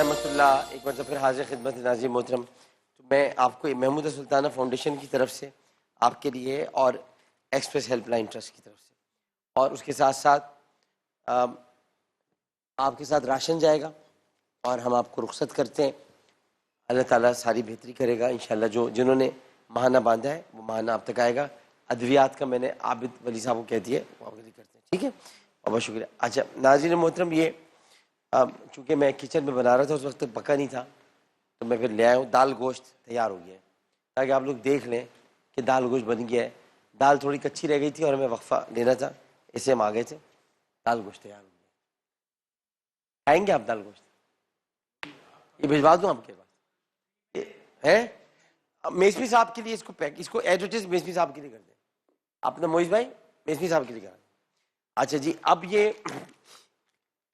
ورحمۃ اللہ ایک مرتبہ پھر حاضر خدمت ناظرین محترم. تو میں آپ کو محمود سلطانہ فاؤنڈیشن کی طرف سے آپ کے لیے اور ایکسپریس ہیلپ لائن ٹرسٹ کی طرف سے اور اس کے ساتھ ساتھ آپ کے ساتھ راشن جائے گا اور ہم آپ کو رخصت کرتے ہیں. اللہ تعالیٰ ساری بہتری کرے گا انشاءاللہ. جنہوں نے ماہانہ باندھا ہے وہ ماہانہ آپ تک آئے گا. ادویات کا میں نے عابد ولی صاحب کو کہہ دیا وہ آپ کرتے ہیں, ٹھیک ہے, اور بہت شکریہ. اچھا ناظرین محترم, یہ چونکہ میں کچن میں بنا رہا تھا اس وقت تک پکا نہیں تھا تو میں پھر لے آیا ہوں. دال گوشت تیار ہو گیا ہے تاکہ آپ لوگ دیکھ لیں کہ دال گوشت بن گیا ہے. دال تھوڑی کچی رہ گئی تھی اور ہمیں وقفہ لینا تھا, اسے ہم آ گئے تھے. دال گوشت تیار ہو گیا. آئیں گے آپ دال گوشت؟ یہ بھجوا دوں آپ کے پاس ہے. میسمی صاحب کے لیے اس کو پیک, اس کو ایڈورٹائز میسمی صاحب کے لیے کر دیں. اپنا موئز بھائی میسمی صاحب کے لیے کرا. اچھا جی, اب یہ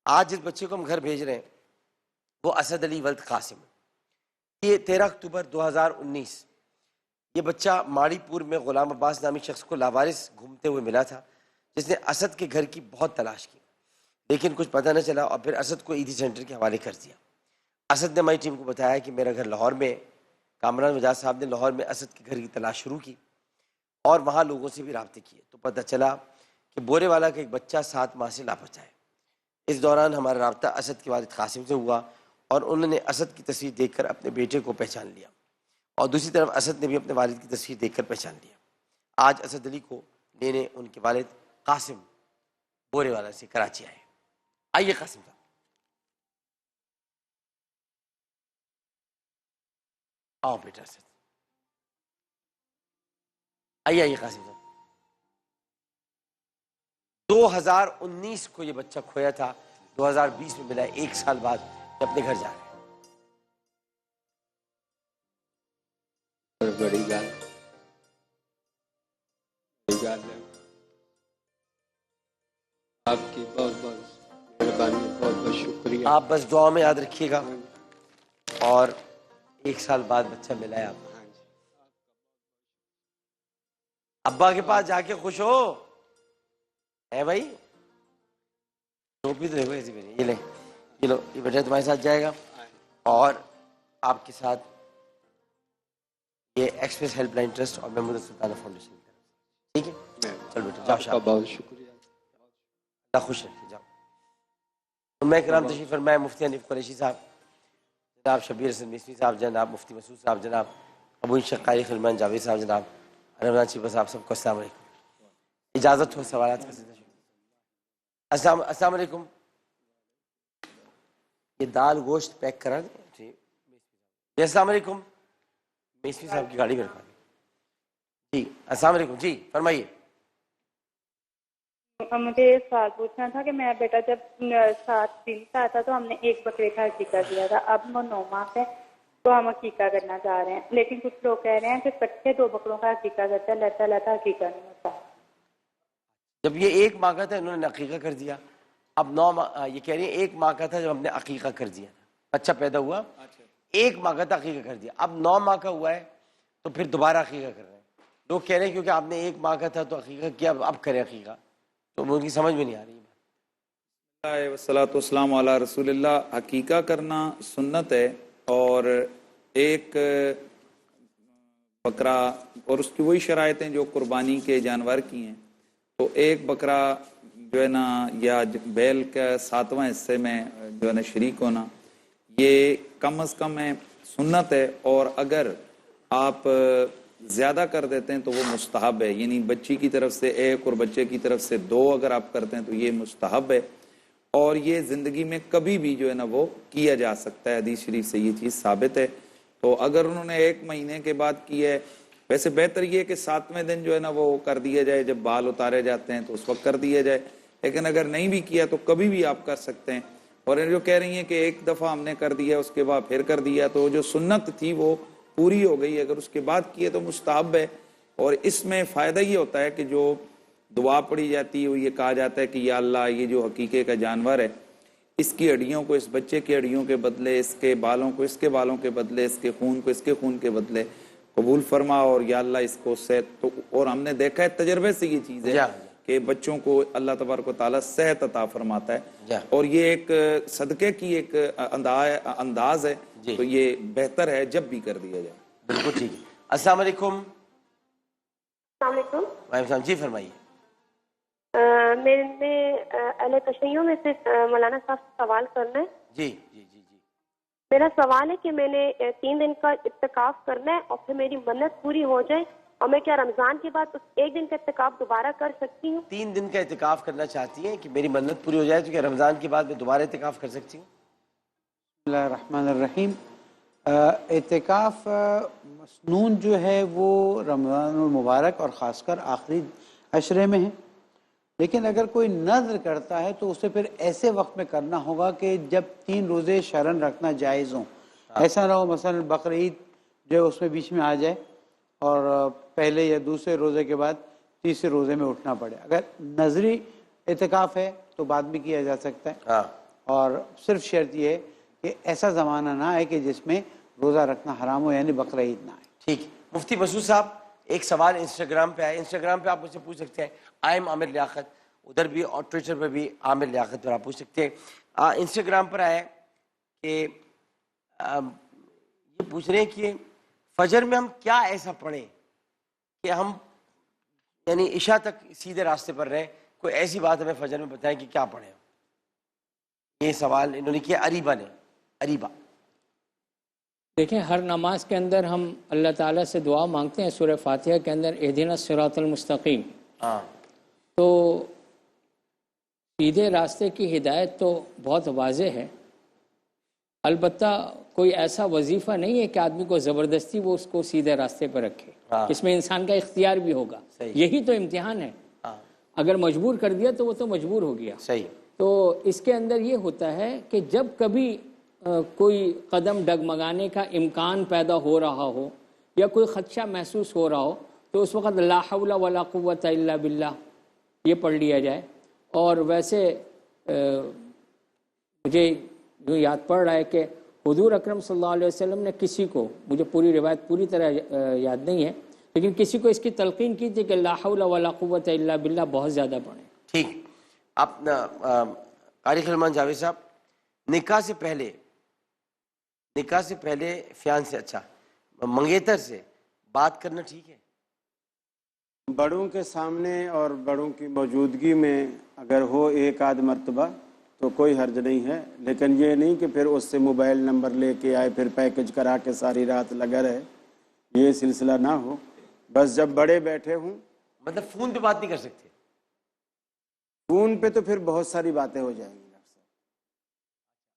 آج جس بچے کو ہم گھر بھیج رہے ہیں وہ اسد علی ولد قاسم. یہ 13 اکتوبر 2019 یہ بچہ ماڑی پور میں غلام عباس نامی شخص کو لاوارث گھومتے ہوئے ملا تھا جس نے اسد کے گھر کی بہت تلاش کی لیکن کچھ پتہ نہ چلا اور پھر اسد کو ایدھی سینٹر کے حوالے کر دیا. اسد نے ہماری ٹیم کو بتایا کہ میرا گھر لاہور میں. کامران مجاز صاحب نے لاہور میں اسد کے گھر کی تلاش شروع کی اور وہاں لوگوں سے بھی رابطے کیے تو پتہ چلا کہ بورے والا کا ایک بچہ 7 ماہ سے لاپتہ ہے. اس دوران ہمارا رابطہ اسد کے والد قاسم سے ہوا اور انہوں نے اسد کی تصویر دیکھ کر اپنے بیٹے کو پہچان لیا اور دوسری طرف اسد نے بھی اپنے والد کی تصویر دیکھ کر پہچان لیا. آج اسد علی کو لینے ان کے والد قاسم بورے والا سے کراچی آئے. آئیے قاسم صاحب. آؤ بیٹا اسد, آئیے آئیے قاسم صاحب. 2019 کو یہ بچہ کھویا تھا, 2020 میں ملا ہے. 1 سال بعد یہ اپنے گھر جا رہے ہیں. بڑی گال ہے آپ کی, بہت بہت مہربانی, بہت بہت شکریہ. آپ بس دعا میں یاد رکھیے گا اور 1 سال بعد بچہ ملا ہے آپ کو. ابا کے پاس جا کے خوش ہو ہے بھائی. ٹوپی تو دیکھو ایسی میری, یہ لیں, یہ لو, یہ بیٹا تمہارے ساتھ جائے گا اور آپ کے ساتھ یہ ایکسپریس ہیلپ لائن ٹرسٹ اور محمود سلطانہ فاؤنڈیشن کی طرف سے, ٹھیک ہے. چل بیٹا جاؤ, آپ کا بہت شکریہ. اللہ خوش رکھے. جاؤ. میں کرام تشریف فرمائے مفتی حنیف قریشی صاحب, جناب شبیر حسن مصری صاحب, جناب مفتی مسعود صاحب, جناب ابو انشق قاری خلمان جاوید صاحب, جناب رمضان شیبہ صاحب, سب کو السلام علیکم. اجازت ہو سوالات کا سلسلہ شروع. السلام علیکم. یہ دال گوشت پیک کرا دیں جی. السلام علیکم. میسمی صاحب کی گاڑی میں رکھا دیں جی. السلام علیکم جی, فرمائیے. مجھے یہ سوال پوچھنا تھا کہ میرا بیٹا جب 7 دن کا تھا تو ہم نے ایک بکرے کا عقیقہ کیا تھا. اب وہ 9 ماہ کا ہے تو ہم عقیقہ کرنا چاہ رہے ہیں لیکن کچھ لوگ کہہ رہے ہیں کہ کٹھے 2 بکروں کا عقیقہ کرتا ہے, لہتا لہتا عقیقہ نہیں ہوتا. جب یہ 1 ماہ کا تھا انہوں نے عقیقہ کر دیا. اب 9 ماہ, یہ کہہ رہی ہیں 1 ماہ کا تھا جب ہم نے عقیقہ کر دیا, بچہ پیدا ہوا 1 ماہ کا تھا عقیقہ کر دیا. اب 9 ماہ کا ہوا ہے تو پھر دوبارہ عقیقہ کر رہے ہیں. لوگ کہہ رہے ہیں کیونکہ آپ نے 1 ماہ کا تھا تو عقیقہ کیا, اب کریں عقیقہ, تو ان کی سمجھ میں نہیں آ رہی. والصلاۃ والسلام علی رسول اللہ. عقیقہ کرنا سنت ہے اور ایک بکرا, اور اس کی وہی شرائط ہیں جو قربانی کے جانور کی ہیں. تو ایک بکرا جو ہے نا یا بیل کا 7واں حصے میں جو ہے نا شریک ہونا, یہ کم از کم ہے, سنت ہے. اور اگر آپ زیادہ کر دیتے ہیں تو وہ مستحب ہے, یعنی بچی کی طرف سے 1 اور بچے کی طرف سے 2 اگر آپ کرتے ہیں تو یہ مستحب ہے. اور یہ زندگی میں کبھی بھی جو ہے نا وہ کیا جا سکتا ہے, حدیث شریف سے یہ چیز ثابت ہے. تو اگر انہوں نے 1 مہینے کے بعد کی ہے, ویسے بہتر یہ ہے کہ 7ویں دن جو ہے نا وہ کر دیا جائے, جب بال اتارے جاتے ہیں تو اس وقت کر دیا جائے. لیکن اگر نہیں بھی کیا تو کبھی بھی آپ کر سکتے ہیں. اور جو کہہ رہی ہیں کہ 1 دفعہ ہم نے کر دیا اس کے بعد پھر کر دیا, تو جو سنت تھی وہ پوری ہو گئی. اگر اس کے بعد کیے تو مستحب ہے. اور اس میں فائدہ یہ ہوتا ہے کہ جو دعا پڑھی جاتی ہے وہ یہ کہا جاتا ہے کہ یا اللہ, یہ جو حقیقے کا جانور ہے اس کی ہڈیوں کو اس بچے کی ہڈیوں کے بدلے, اس کے بالوں کو اس کے بالوں کے بدلے, اس کے خون کو اس کے خون کے بدلے قبول فرما, اور یا اللہ اس کو صحت. تو اور ہم نے دیکھا ہے تجربے سے یہ چیز ہے کہ بچوں کو اللہ تبارک و تعالیٰ صحت عطا فرماتا ہے جی۔ اور یہ ایک صدقے کی ایک انداز ہے، جی۔ تو یہ بہتر ہے جب بھی کر دیا جائے۔ بالکل ٹھیک ہے۔ السلام علیکم۔ السلام علیکم۔ وعلیکم السلام، جی فرمائیے۔ میں اہل تشیع میں سے مولانا صاحب سے سوال کرنا ہے۔ جی جی جی جی۔ میرا سوال ہے کہ میں نے 3 دن کا اعتکاف کرنا ہے اور پھر میری منت پوری ہو جائے، اور میں کیا رمضان کے بعد اس 1 دن کا اعتکاف دوبارہ کر سکتی ہوں؟ 3 دن کا اعتکاف کرنا چاہتی ہیں کہ میری منت پوری ہو جائے تو کیا رمضان کے بعد میں دوبارہ اعتکاف کر سکتی ہوں؟ بسم اللہ الرحمن الرحیم۔ اعتکاف مسنون جو ہے وہ رمضان المبارک اور خاص کر آخری عشرے میں ہے، لیکن اگر کوئی نذر کرتا ہے تو اسے پھر ایسے وقت میں کرنا ہوگا کہ جب 3 روزے شرن رکھنا جائز ہوں۔ ایسا نہ ہو مثلا بقرعید جو اس میں بیچ میں آ جائے اور پہلے یا دوسرے روزے کے بعد تیسرے روزے میں اٹھنا پڑے۔ اگر نظری اعتکاف ہے تو بعد میں کیا جا سکتا ہے، اور صرف شرط یہ ہے کہ ایسا زمانہ نہ آئے کہ جس میں روزہ رکھنا حرام ہو، یعنی بقرعید نہ آئے۔ ٹھیک۔ مفتی مسعود صاحب، ایک سوال انسٹاگرام پہ آئے، انسٹاگرام پہ آپ مجھ سے پوچھ سکتے ہیں، آئی ایم عامر لیاقت، ادھر بھی اور ٹویٹر پہ بھی عامر لیاقت پر آپ پوچھ سکتے ہیں۔ انسٹاگرام پر آئے کہ یہ پوچھ رہے ہیں کہ فجر میں ہم کیا ایسا پڑھیں کہ ہم یعنی عشاء تک سیدھے راستے پر رہیں، کوئی ایسی بات ہمیں فجر میں بتائیں کہ کیا پڑھیں۔ یہ سوال انہوں نے کیا اریبا نے، اریبا۔ دیکھیں، ہر نماز کے اندر ہم اللہ تعالیٰ سے دعا مانگتے ہیں، سورہ فاتحہ کے اندر اہدنا الصراط المستقیم، تو سیدھے راستے کی ہدایت تو بہت واضح ہے۔ البتہ کوئی ایسا وظیفہ نہیں ہے کہ آدمی کو زبردستی وہ اس کو سیدھے راستے پر رکھے، اس میں انسان کا اختیار بھی ہوگا۔ یہی تو امتحان ہے، اگر مجبور کر دیا تو وہ تو مجبور ہو گیا۔ صحیح۔ تو اس کے اندر یہ ہوتا ہے کہ جب کبھی کوئی قدم ڈگمگانے کا امکان پیدا ہو رہا ہو یا کوئی خدشہ محسوس ہو رہا ہو تو اس وقت لا حول ولا قوت الا باللہ یہ پڑھ لیا جائے۔ اور ویسے مجھے یوں یاد پڑ رہا ہے کہ حضور اکرم صلی اللہ علیہ وسلم نے کسی کو، مجھے پوری روایت پوری طرح یاد نہیں ہے، لیکن کسی کو اس کی تلقین کی تھی کہ لا حول ولا قوت الا باللہ بہت زیادہ پڑھیں۔ ٹھیک۔ آپ قاری سلمان جاوید صاحب، نکاح سے پہلے فیان سے اچھا منگیتر سے بات کرنا ٹھیک ہے؟ بڑوں کے سامنے اور بڑوں کی موجودگی میں اگر ہو 1 آدھ مرتبہ تو کوئی حرج نہیں ہے، لیکن یہ نہیں کہ پھر اس سے موبائل نمبر لے کے آئے پھر پیکج کرا کے ساری رات لگا رہے، یہ سلسلہ نہ ہو۔ بس جب بڑے بیٹھے ہوں، مطلب فون پہ بات نہیں کر سکتے؟ فون پہ تو پھر بہت ساری باتیں ہو جائیں گی۔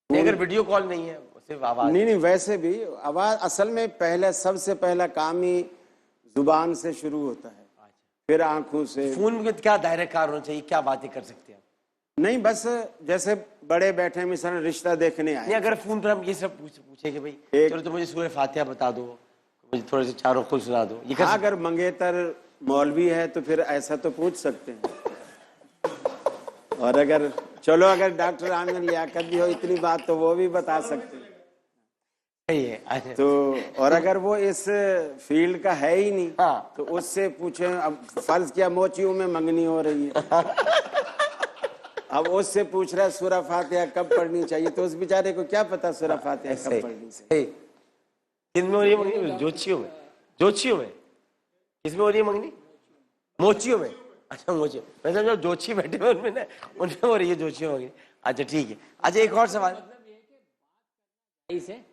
اگر ویڈیو کال نہیں ہے صرف آواز؟ نہیں، ویسے بھی آواز اصل میں پہلے سب سے پہلا کام ہی زبان سے شروع ہوتا ہے، پھر آنکھوں سے۔ فون میں کیا دائرہ کار ہونا چاہیے، کیا باتیں کر سکتے ہیں؟ نہیں، بس جیسے بڑے بیٹھے مثلا رشتہ دیکھنے نہیں، آئے، اگر فون پر ہم یہ سب پوچھیں کہ بھائی چلو تو مجھے سورہ فاتحہ بتا دو، مجھے تھوڑے سے چاروں کل سنا دو، یہ ہاں اگر منگیتر مولوی ہے تو پھر ایسا تو پوچھ سکتے ہیں۔ اور اگر چلو اگر ڈاکٹر عامر لیاقت بھی ہو اتنی بات تو وہ بھی بتا سکتے ہیں صحیح ہے۔ تو، اور اگر وہ اس فیلڈ کا ہے ہی نہیں تو اس سے پوچھیں۔ اب فرض کیا موچیوں میں منگنی ہو رہی ہے، اب اس سے پوچھ رہا ہے سورہ فاتحہ کب پڑھنی چاہیے، تو اس بیچارے کو کیا پتا سورہ فاتحہ کب پڑھنی چاہیے۔ کن میں ہو رہی ہے منگنی؟ جوچیوں میں؟ جوچیوں میں کس میں ہو رہی ہے منگنی؟ موچیوں میں؟ اچھا موچیوں، ویسے جو جوچی بیٹھے ہوئے ان میں ہو رہی ہے جوچیوں منگنی۔ اچھا ٹھیک ہے۔ اچھا ایک اور سوال،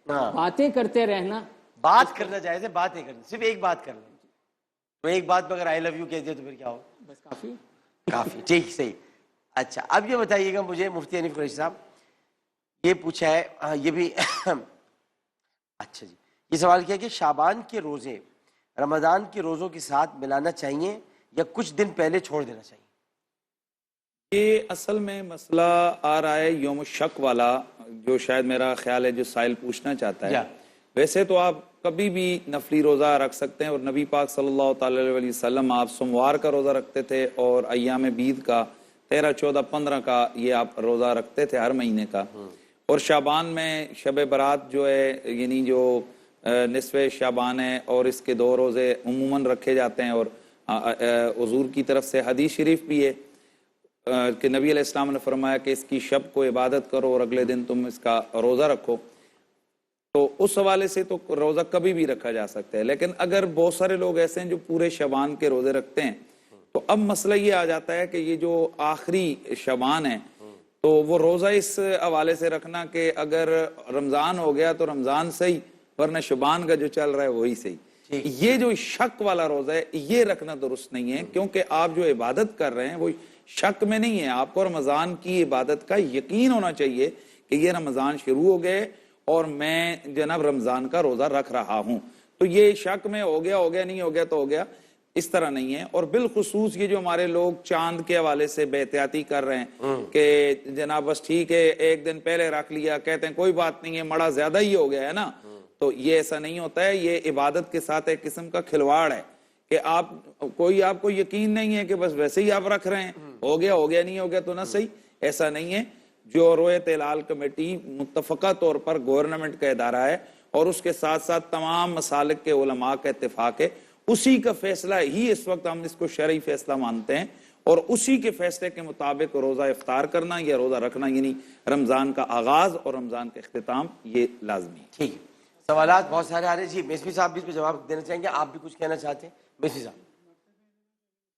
باتیں کرتے رہنا، بات کرنا جائز ہے، بات نہیں کرنا، صرف ایک بات کر لیں تو ایک بات میں اگر آئی لو یو کہہ دیا تو پھر کیا ہو؟ بس کافی۔ کافی، ٹھیک، صحیح۔ اچھا اب یہ بتائیے گا مجھے، مفتی حنیف قریشی صاحب یہ پوچھا ہے، یہ بھی اچھا جی، یہ سوال کیا کہ شعبان کے روزے رمضان کے روزوں کے ساتھ ملانا چاہیے یا کچھ دن پہلے چھوڑ دینا چاہیے؟ یہ اصل میں مسئلہ آ رہا ہے یوم شک والا، جو شاید میرا خیال ہے جو سائل پوچھنا چاہتا ہے۔ ویسے تو آپ کبھی بھی نفلی روزہ رکھ سکتے ہیں، اور نبی پاک صلی اللہ تعالی علیہ وسلم آپ سوموار کا روزہ رکھتے تھے اور ایام بیض کا 13، 14، 15 کا یہ آپ روزہ رکھتے تھے ہر مہینے کا۔ اور شعبان میں شب برات جو ہے، یعنی جو نصف شعبان ہے، اور اس کے 2 روزے عموماً رکھے جاتے ہیں، اور حضور کی طرف سے حدیث شریف بھی ہے کہ نبی علیہ السلام نے فرمایا کہ اس کی شب کو عبادت کرو اور اگلے دن تم اس کا روزہ رکھو، تو اس حوالے سے تو روزہ کبھی بھی رکھا جا سکتا ہے۔ لیکن اگر بہت سارے لوگ ایسے ہیں جو پورے شعبان کے روزے رکھتے ہیں، تو اب مسئلہ یہ آ جاتا ہے کہ یہ جو آخری شعبان ہے تو وہ روزہ اس حوالے سے رکھنا کہ اگر رمضان ہو گیا تو رمضان صحیح، ورنہ شعبان کا جو چل رہا ہے وہی صحیح۔ یہ جو شک والا روزہ ہے یہ رکھنا درست نہیں ہے، کیونکہ آپ جو عبادت کر رہے ہیں وہ شک میں نہیں ہے۔ آپ کو رمضان کی عبادت کا یقین ہونا چاہیے کہ یہ رمضان شروع ہو گئے اور میں جناب رمضان کا روزہ رکھ رہا ہوں، تو یہ شک میں ہو گیا نہیں ہو گیا تو ہو گیا، اس طرح نہیں ہے۔ اور بالخصوص یہ جو ہمارے لوگ چاند کے حوالے سے بے احتیاطی کر رہے ہیں کہ جناب بس ٹھیک ہے ایک دن پہلے رکھ لیا، کہتے ہیں کوئی بات نہیں ہے مڑا زیادہ ہی ہو گیا ہے نا، تو یہ ایسا نہیں ہوتا ہے۔ یہ عبادت کے ساتھ ایک قسم کا کھلواڑ ہے کہ آپ کو یقین نہیں ہے کہ بس ویسے ہی آپ رکھ رہے ہیں، ہو گیا نہیں ہو گیا تو نہ صحیح، ایسا نہیں ہے۔ جو رویت ہلال کمیٹی متفقہ طور پر گورنمنٹ کا ادارہ ہے اور اس کے ساتھ ساتھ تمام مسالک کے علماء کا اتفاق ہے، اسی کا فیصلہ ہی اس وقت ہم اس کو شرعی فیصلہ مانتے ہیں، اور اسی کے فیصلے کے مطابق روزہ افطار کرنا یا روزہ رکھنا، یعنی رمضان کا آغاز اور رمضان کا اختتام، یہ لازمی ہے۔ ٹھیک ہے، سوالات بہت سارے آ رہے ہیں۔ جی مصفی صاحب بھی اس پہ جواب دینا چاہیں گے، آپ بھی کچھ کہنا چاہتے ہیں مصفی صاحب؟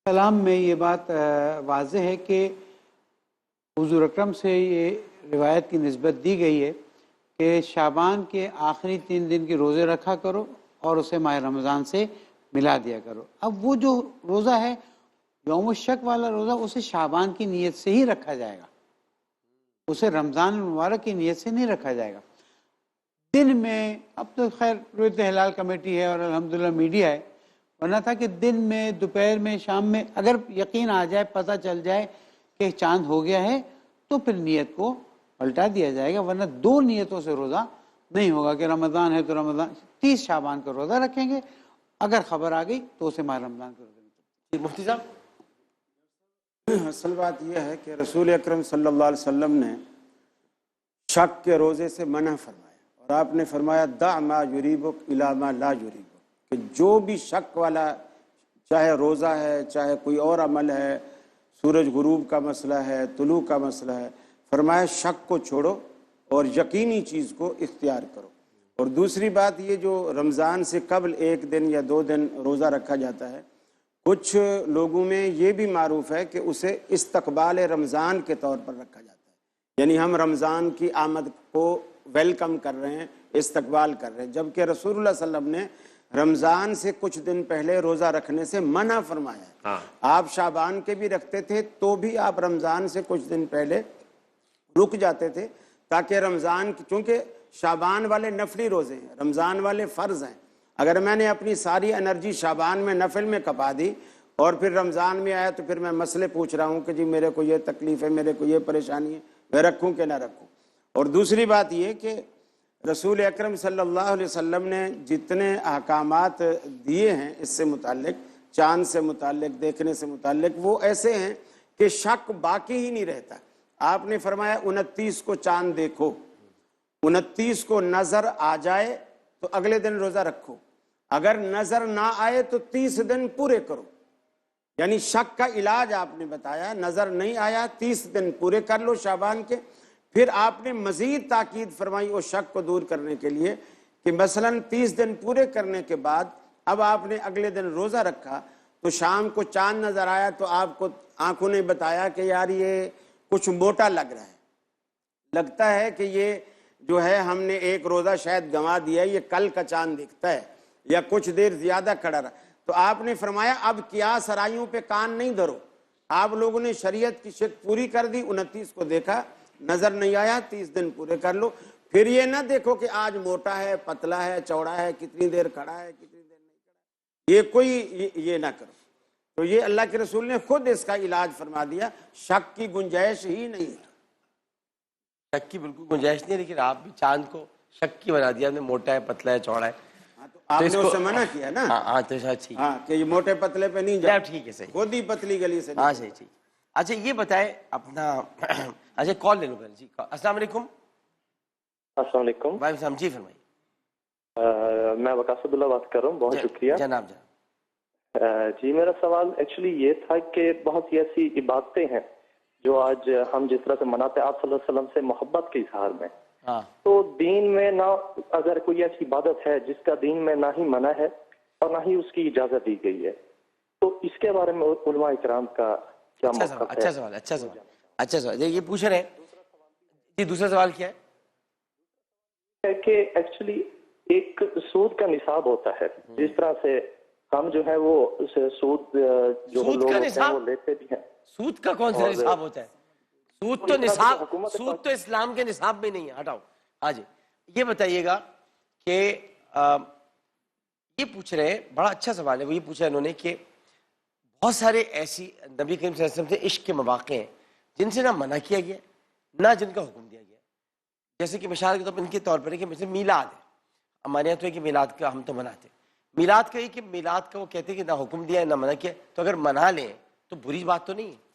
کلام میں یہ بات واضح ہے کہ حضور اکرم سے یہ روایت کی نسبت دی گئی ہے کہ شعبان کے آخری 3 دن کے روزے رکھا کرو اور اسے ماہ رمضان سے ملا دیا کرو۔ اب وہ جو روزہ ہے یوم الشک والا روزہ، اسے شعبان کی نیت سے ہی رکھا جائے گا، اسے رمضان المبارک کی نیت سے نہیں رکھا جائے گا۔ دن میں اب تو خیر رویت ہلال کمیٹی ہے اور الحمدللہ میڈیا ہے، ورنہ تھا کہ دن میں، دوپہر میں، شام میں اگر یقین آ جائے، پتہ چل جائے کہ چاند ہو گیا ہے تو پھر نیت کو پلٹا دیا جائے گا، ورنہ 2 نیتوں سے روزہ نہیں ہوگا کہ رمضان ہے تو رمضان 30 شعبان کا روزہ رکھیں گے، اگر خبر آ گئی تو اسے ماہ رمضان کا روزہ۔ مفتی صاحب، اصل بات یہ ہے کہ رسول اکرم صلی اللہ علیہ وسلم نے شک کے روزے سے منع فرمایا، اور آپ نے فرمایا دع ما یریبک الی ما لا یریبک، کہ جو بھی شک والا، چاہے روزہ ہے چاہے کوئی اور عمل ہے، سورج غروب کا مسئلہ ہے، طلوع کا مسئلہ ہے، فرمایا شک کو چھوڑو اور یقینی چیز کو اختیار کرو۔ اور دوسری بات یہ جو رمضان سے قبل 1 دن یا 2 دن روزہ رکھا جاتا ہے، کچھ لوگوں میں یہ بھی معروف ہے کہ اسے استقبال رمضان کے طور پر رکھا جاتا ہے، یعنی ہم رمضان کی آمد کو ویلکم کر رہے ہیں، استقبال کر رہے ہیں، جبکہ رسول اللہ صلی اللہ علیہ وسلم نے رمضان سے کچھ دن پہلے روزہ رکھنے سے منع فرمایا ہے۔ آپ شعبان کے بھی رکھتے تھے تو بھی آپ رمضان سے کچھ دن پہلے رک جاتے تھے، تاکہ رمضان کی، چونکہ شعبان والے نفلی روزے ہیں، رمضان والے فرض ہیں، اگر میں نے اپنی ساری انرجی شعبان میں نفل میں کپا دی اور پھر رمضان میں آیا تو پھر میں مسئلے پوچھ رہا ہوں کہ جی میرے کو یہ تکلیف ہے، میرے کو یہ پریشانی ہے، میں رکھوں کہ نہ رکھوں۔ اور دوسری بات یہ کہ رسول اکرم صلی اللہ علیہ وسلم نے جتنے احکامات دیے ہیں اس سے متعلق، چاند سے متعلق، دیکھنے سے متعلق، وہ ایسے ہیں کہ شک باقی ہی نہیں رہتا۔ آپ نے فرمایا 29 کو چاند دیکھو، 29 کو نظر آ جائے تو اگلے دن روزہ رکھو، اگر نظر نہ آئے تو 30 دن پورے کرو، یعنی شک کا علاج آپ نے بتایا۔ نظر نہیں آیا 30 دن پورے کر لو شعبان کے۔ پھر آپ نے مزید تاکید فرمائی اس شک کو دور کرنے کے لیے کہ مثلا 30 دن پورے کرنے کے بعد اب آپ نے اگلے دن روزہ رکھا تو شام کو چاند نظر آیا تو آپ کو آنکھوں نے بتایا کہ یار یہ کچھ موٹا لگ رہا ہے، لگتا ہے کہ یہ جو ہے ہم نے ایک روزہ شاید گنوا دیا، یہ کل کا چاند دکھتا ہے یا کچھ دیر زیادہ کھڑا رہا، تو آپ نے فرمایا اب قیاس سرائیوں پہ کان نہیں دھرو۔ آپ لوگوں نے شریعت کی شک پوری کر دی، 29 کو دیکھا، نظر نہیں آیا، 30 دن پورے کر لو۔ پھر یہ نہ دیکھو کہ آج موٹا ہے، پتلا ہے، چوڑا ہے، کتنی دیر کھڑا ہے، کتنی دیر نہیں کھڑا، یہ کوئی یہ نہ کرو۔ تو یہ اللہ کے رسول نے خود اس کا علاج فرما دیا، شک کی گنجائش ہی نہیں ہے۔ شک کی بالکل گنجائش نہیں ہے، لیکن آپ بھی چاند کو شک کی بنا دیا، موٹا ہے، پتلا ہے، چوڑا ہے، تو آپ نے اس سے منع کیا نا، ہاں تو شاید ٹھیک، ہاں کہ یہ موٹے پتلے پہ نہیں جاؤ، ٹھیک ہے، صحیح، خود ہی پتلی گلی سے ہاں صحیح ٹھیک۔ اچھا یہ بتائے اپنا، اچھا کال لے لو پہلے۔ جی السلام علیکم۔ السلام علیکم۔ وعلیکم السلام، جی فرمائیے۔ میں وقاص عبداللہ بات کر رہا ہوں، بہت شکریہ جناب۔ جی میرا سوال ایکچولی یہ تھا کہ بہت سی ایسی عبادتیں ہیں جو آج ہم جس طرح سے مناتے ہیں آپ صلی اللہ علیہ وسلم سے محبت کے اظہار میں، تو دین میں نہ اگر کوئی ایسی عبادت ہے جس کا دین میں نہ ہی منع ہے اور نہ ہی اس کی اجازت دی گئی ہے، تو اس کے بارے میں علماء اکرام کا کیا موقف ہے؟ اچھا سوال یہ پوچھ رہے ہیں جی. دوسرا سوال کیا ہے کہ ایکچولی ایک سود کا نصاب ہوتا ہے، جس طرح سے ہم جو ہے وہ سود جو لوگ ہوتے ہیں وہ لیتے بھی ہیں. سود کا کون سا نصاب ہوتا ہے؟ سود تو اسلام کے نصاب میں نہیں ہے. ہٹاؤ. ہاں جی یہ بتائیے گا کہ یہ پوچھ رہے ہیں، بڑا اچھا سوال ہے، وہ یہ پوچھا انہوں نے کہ بہت سارے ایسی نبی کریم صلی اللہ علیہ وسلم سے عشق کے مواقع ہیں جن سے نہ منع کیا گیا نہ جن کا حکم دیا گیا. جیسے کہ مثال کے طور پر ان کے طور پر ہے کہ مثل میلاد ہے، ہمارے یہاں تو ہے کہ میلاد کا ہم تو مناتے ہیں. میلاد کا یہ کہ میلاد کا وہ کہتے ہیں کہ نہ حکم دیا ہے نہ منع کیا، تو اگر منا لیں تو بری بات تو نہیں ہے.